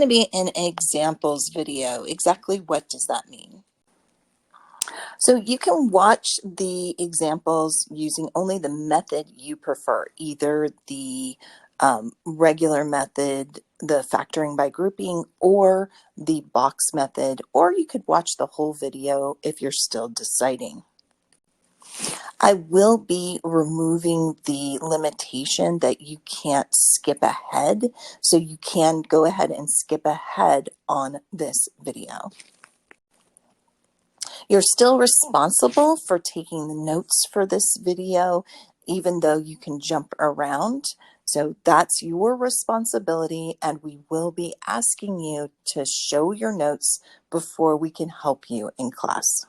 to be an examples video. Exactly what does that mean? So you can watch the examples using only the method you prefer, either the regular method, the factoring by grouping, or the box method, or you could watch the whole video if you're still deciding. I will be removing the limitation that you can't skip ahead, so you can go ahead and skip ahead on this video. You're still responsible for taking the notes for this video, even though you can jump around. So that's your responsibility, and we will be asking you to show your notes before we can help you in class.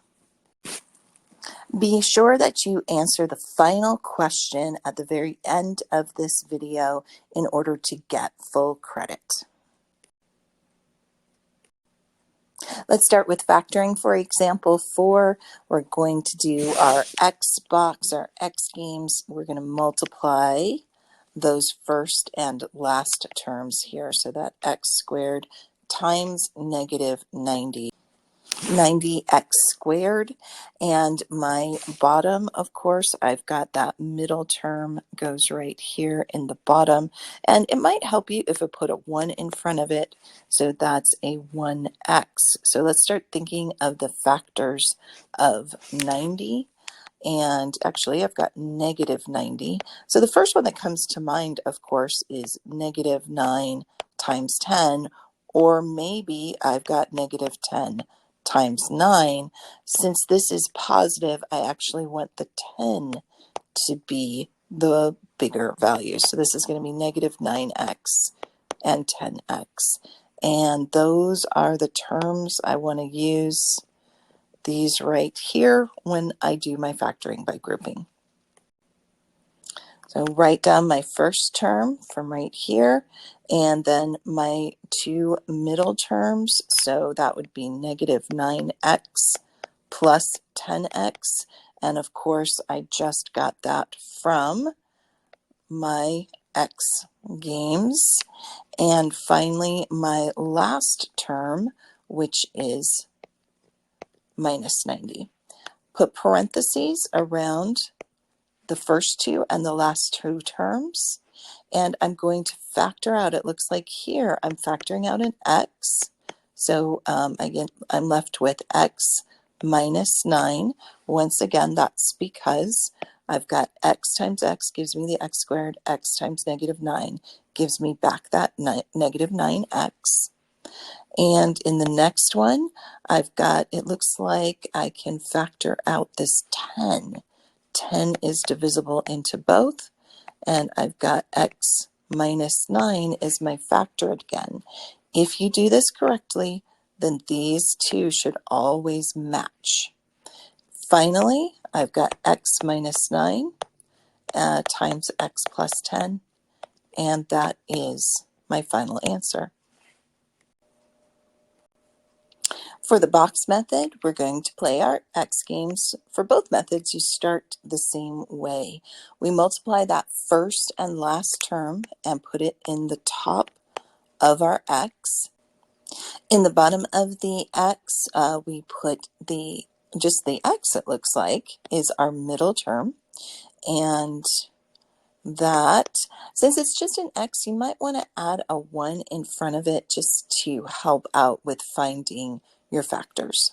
Be sure that you answer the final question at the very end of this video in order to get full credit. Let's start with factoring. For example 4, we're going to do our x box, our x games. We're going to multiply those first and last terms here. So that x squared times negative 90x squared, and my bottom, of course, I've got that middle term goes right here in the bottom, and it might help you if I put a 1 in front of it, so that's a 1x. So let's start thinking of the factors of 90, and actually I've got negative 90. So the first one that comes to mind, of course, is negative 9 times 10, or maybe I've got negative 10 times 9. Since this is positive, I actually want the 10 to be the bigger value. So this is going to be negative 9x and 10x. And those are the terms I want to use, these right here, when I do my factoring by grouping. So write down my first term from right here, and then my two middle terms. So that would be negative 9x plus 10x. And of course, I just got that from my x games. And finally, my last term, which is minus 90. Put parentheses around the first two and the last two terms, and I'm going to factor out, it looks like here I'm factoring out an x, so again I'm left with x minus 9. Once again, that's because I've got x times x gives me the x squared, x times negative 9 gives me back that negative 9x. And in the next one, I've got, it looks like I can factor out this 10. 10 is divisible into both, and I've got x minus 9 is my factor again. If you do this correctly, then these two should always match. Finally, I've got x minus 9 times x plus 10, and that is my final answer. For the box method, we're going to play our x games. For both methods, you start the same way. We multiply that first and last term and put it in the top of our x. In the bottom of the x, we put just the x, it looks like, is our middle term. And that, since it's just an x, you might want to add a 1 in front of it just to help out with finding your factors.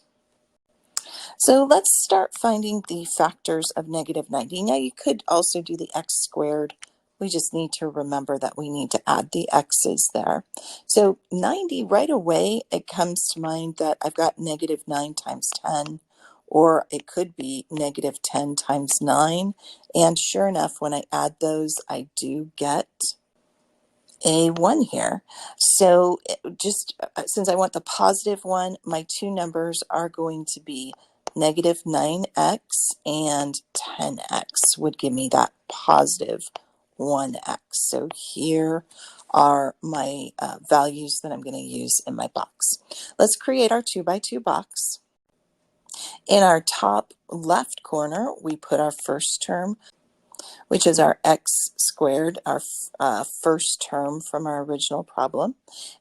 So let's start finding the factors of negative 90. Now you could also do the x squared. We just need to remember that we need to add the x's there. So 90, right away, it comes to mind that I've got negative 9 times 10, or it could be negative 10 times 9. And sure enough, when I add those, I do get a 1 here. So just since I want the positive one, my two numbers are going to be negative 9x and 10x would give me that positive 1x. So here are my values that I'm going to use in my box. Let's create our 2x2 box. In our top left corner, we put our first term. which is our x squared, our first term from our original problem.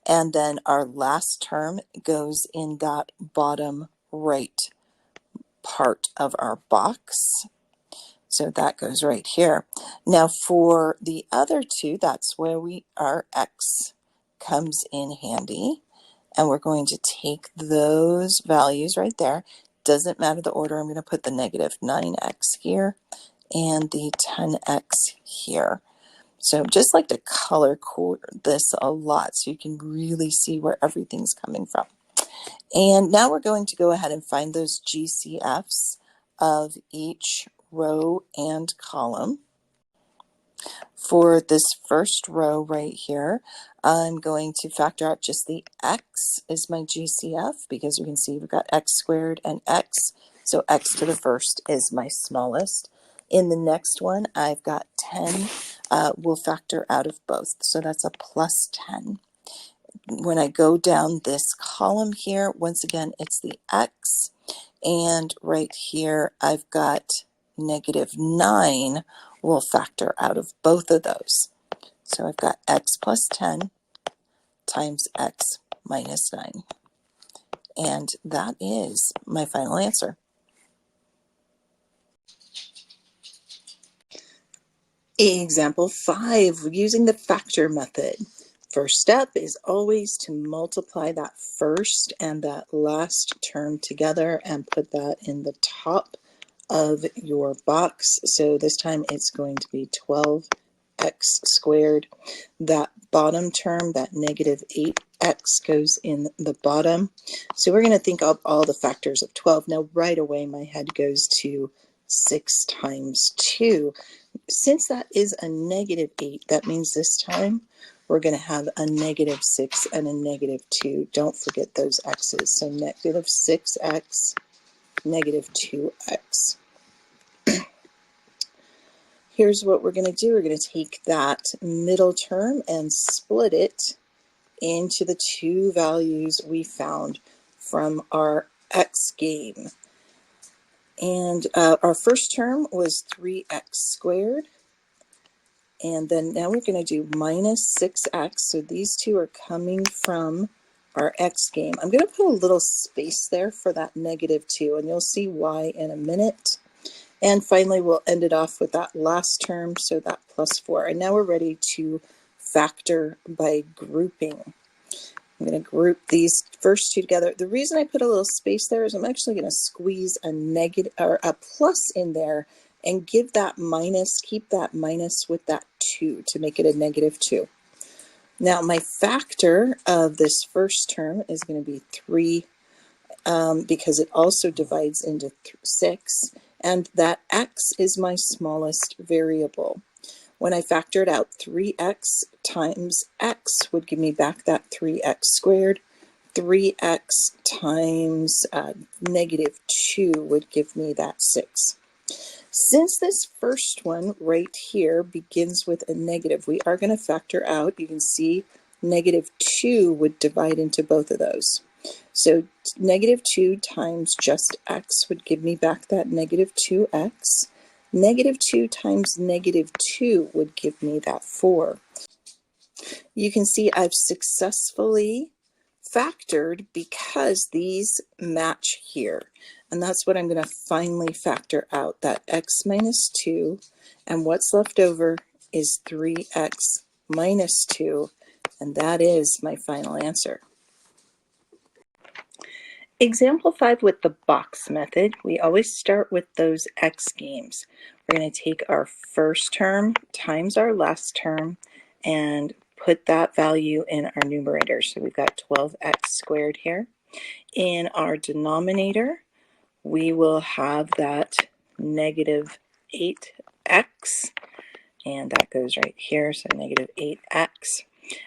And then our last term goes in that bottom right part of our box. So that goes right here. Now for the other two, that's where our x comes in handy. And we're going to take those values right there. Doesn't matter the order. I'm going to put the negative 9x here and the 10x here. So just like to color code this a lot so you can really see where everything's coming from. And now we're going to go ahead and find those GCFs of each row and column. For this first row right here, I'm going to factor out just the x is my GCF because you can see we've got x squared and x. So x to the first is my smallest. In the next one, I've got 10. We'll factor out of both. So that's a plus 10. When I go down this column here, once again, it's the x. And right here, I've got negative 9 will factor out of both of those. So I've got x plus 10 times x minus 9. And that is my final answer. Example 5, using the factor method. First step is always to multiply that first and that last term together and put that in the top of your box. So this time it's going to be 12x squared. That bottom term, that negative 8x, goes in the bottom. So we're going to think of all the factors of 12. Now right away my head goes to 6 times 2. Since that is a negative 8, that means this time we're going to have a negative 6 and a negative 2. Don't forget those x's. So negative 6x, negative 2x. Here's what we're going to do. We're going to take that middle term and split it into the two values we found from our x game. And our first term was 3x squared. And then now we're going to do minus 6x. So these two are coming from our x game. I'm going to put a little space there for that negative 2, and you'll see why in a minute. And finally, we'll end it off with that last term, so that plus 4. And now we're ready to factor by grouping. I'm going to group these first two together. The reason I put a little space there is I'm actually going to squeeze a negative or a plus in there and give that minus, keep that minus with that 2 to make it a negative 2. Now my factor of this first term is going to be 3 because it also divides into 6, and that x is my smallest variable. When I factor it out, 3x times x would give me back that 3x squared. 3x times negative 2 would give me that 6. Since this first one right here begins with a negative, we are going to factor out. You can see negative 2 would divide into both of those. So negative 2 times just x would give me back that negative 2x. Negative 2 times negative 2 would give me that 4. You can see I've successfully factored because these match here. And that's what I'm going to finally factor out, that x minus 2. And what's left over is 3x minus 2. And that is my final answer. Example 5 with the box method, we always start with those x games. We're going to take our first term times our last term and put that value in our numerator. So we've got 12x squared here. In our denominator, we will have that negative 8x, and that goes right here, so negative 8x.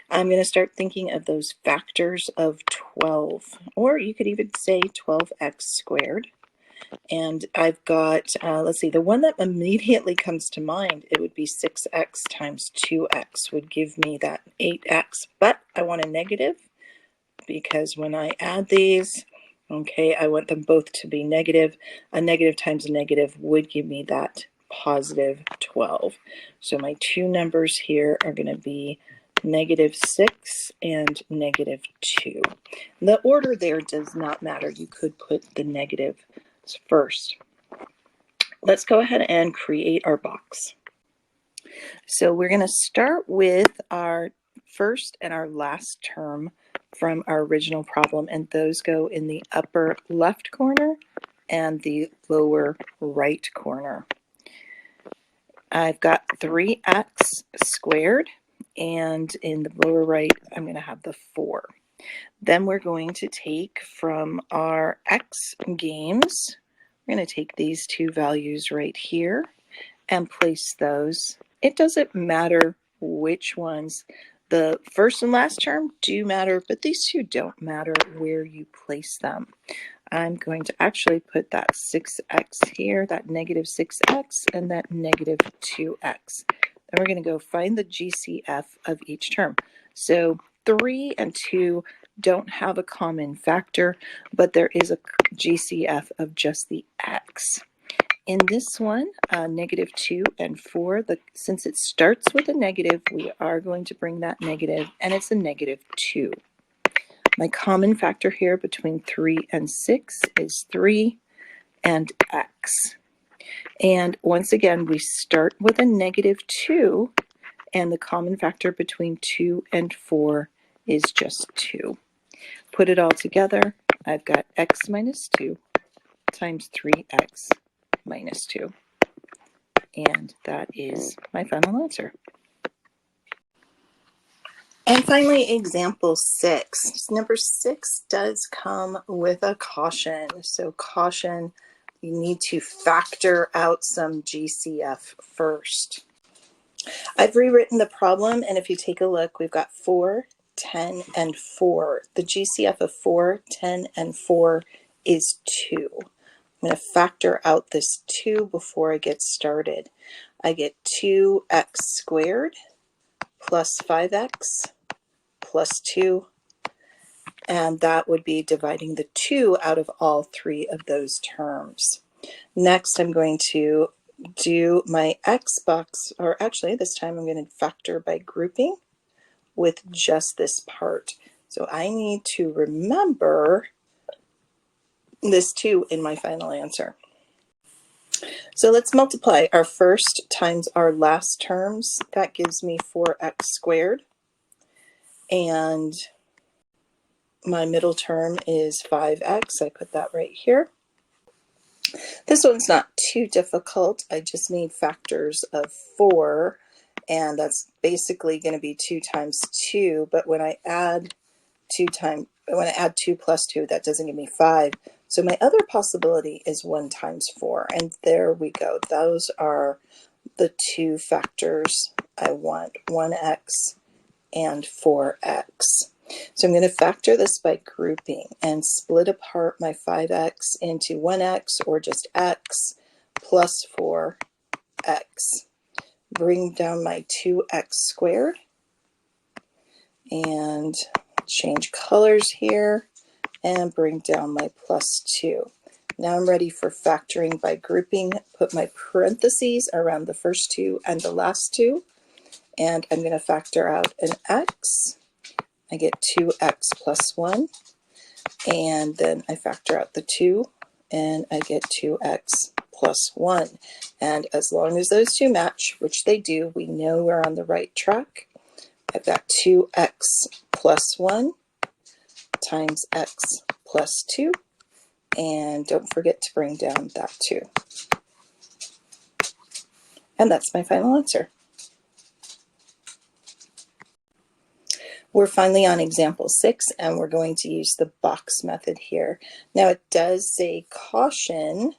I'm going to start thinking of those factors of 12, or you could even say 12x squared. And I've got, let's see, the one that immediately comes to mind, it would be 6x times 2x would give me that 8x, but I want a negative because when I add these, okay, I want them both to be negative. A negative times a negative would give me that positive 12. So my two numbers here are going to be negative 6 and negative 2. The order there does not matter. You could put the negatives first. Let's go ahead and create our box. So we're going to start with our first and our last term from our original problem, and those go in the upper left corner and the lower right corner. I've got 3x squared, and in the lower right, I'm going to have the 4. Then we're going to take from our x games, we're going to take these two values right here and place those. It doesn't matter which ones. The first and last term do matter, but these two don't matter where you place them. I'm going to actually put that 6x here, that negative 6x, and that negative 2x. Then we're going to go find the GCF of each term. So 3 and 2 don't have a common factor, but there is a GCF of just the x. In this one, negative 2 and 4, since it starts with a negative, we are going to bring that negative, and it's a negative 2. My common factor here between 3 and 6 is 3 and x. And once again, we start with a negative 2, and the common factor between 2 and 4 is just 2. Put it all together, I've got x minus 2 times 3x minus 2. And that is my final answer. And finally, example 6. Number 6 does come with a caution. So caution, you need to factor out some GCF first. I've rewritten the problem, and if you take a look, we've got 4, 10, and 4. The GCF of 4, 10, and 4 is 2. I'm going to factor out this 2 before I get started. I get 2x squared plus 5x plus 2, and that would be dividing the 2 out of all 3 of those terms. Next, I'm going to do my x box, or actually this time I'm going to factor by grouping with just this part. So I need to remember this 2 in my final answer. So let's multiply our first times our last terms. That gives me 4x squared. And my middle term is 5x. I put that right here. This one's not too difficult. I just need factors of 4, and that's basically going to be 2 times 2. But when I add 2 plus 2, that doesn't give me 5. So my other possibility is 1 times 4, and there we go. Those are the 2 factors I want, 1x and 4x. So I'm going to factor this by grouping and split apart my 5x into 1x, or just x, plus 4x. Bring down my 2x squared and change colors here and bring down my plus 2. Now I'm ready for factoring by grouping. Put my parentheses around the first 2 and the last 2, and I'm going to factor out an x. I get 2x plus 1, and then I factor out the 2, and I get 2x plus 1. And as long as those two match, which they do, we know we're on the right track. I've got 2x plus 1 times x plus 2, and don't forget to bring down that 2. And that's my final answer. We're finally on example 6, and we're going to use the box method here. Now it does say caution,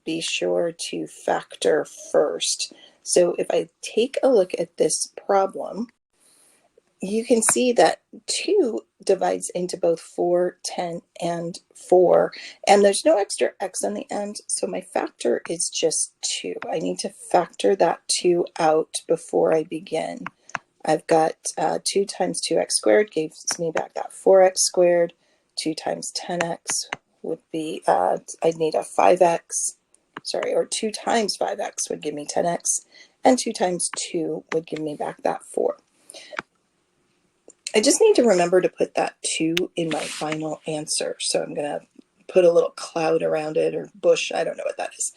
be sure to factor first. So if I take a look at this problem, you can see that 2 divides into both 4, 10, and 4, and there's no extra x on the end, so my factor is just 2. I need to factor that 2 out before I begin. I've got 2 times 2x squared gives me back that 4x squared. 2 times 10x would be, I'd need a 5x, sorry, or 2 times 5x would give me 10x, and 2 times 2 would give me back that 4. I just need to remember to put that 2 in my final answer. So I'm going to put a little cloud around it, or bush, I don't know what that is,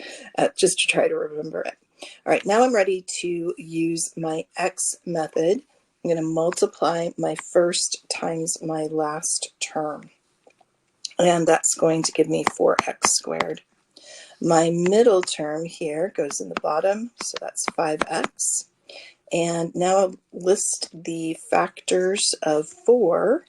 just to try to remember it. All right, now I'm ready to use my x method. I'm going to multiply my first times my last term, and that's going to give me 4x squared. My middle term here goes in the bottom, so that's 5x. And now I'll list the factors of 4.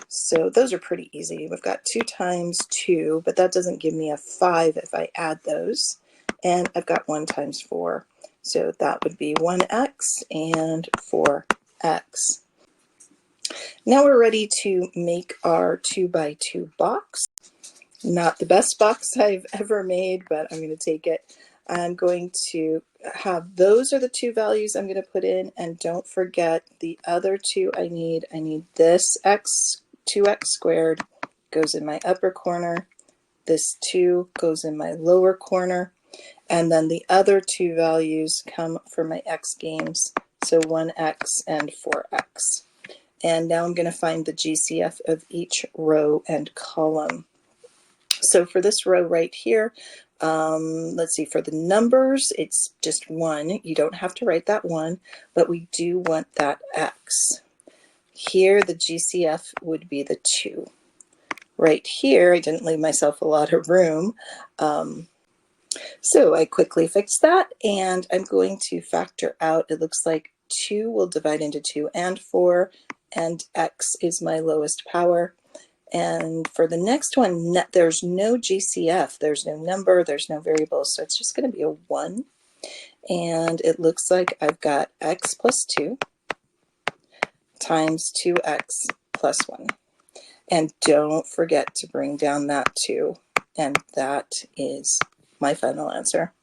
So those are pretty easy. We've got 2 times 2, but that doesn't give me a 5 if I add those. And I've got 1 times 4. So that would be 1x and 4x. Now we're ready to make our 2 by 2 box. Not the best box I've ever made, but I'm going to take it. I'm going to have, those are the 2 values I'm going to put in, and don't forget the other 2 I need. I need this x, 2x squared goes in my upper corner, this 2 goes in my lower corner, and then the other 2 values come for my x games, so 1x and 4x. And now I'm going to find the GCF of each row and column. So for this row right here, let's see, for the numbers, it's just 1. You don't have to write that 1, but we do want that x. Here, the GCF would be the 2. Right here, I didn't leave myself a lot of room. So I quickly fixed that, and I'm going to factor out, it looks like 2 will divide into 2 and 4, and x is my lowest power. And for the next one, there's no GCF, there's no number, there's no variable, so it's just going to be a 1. And it looks like I've got x plus 2 times 2x plus 1. And don't forget to bring down that 2. And that is my final answer.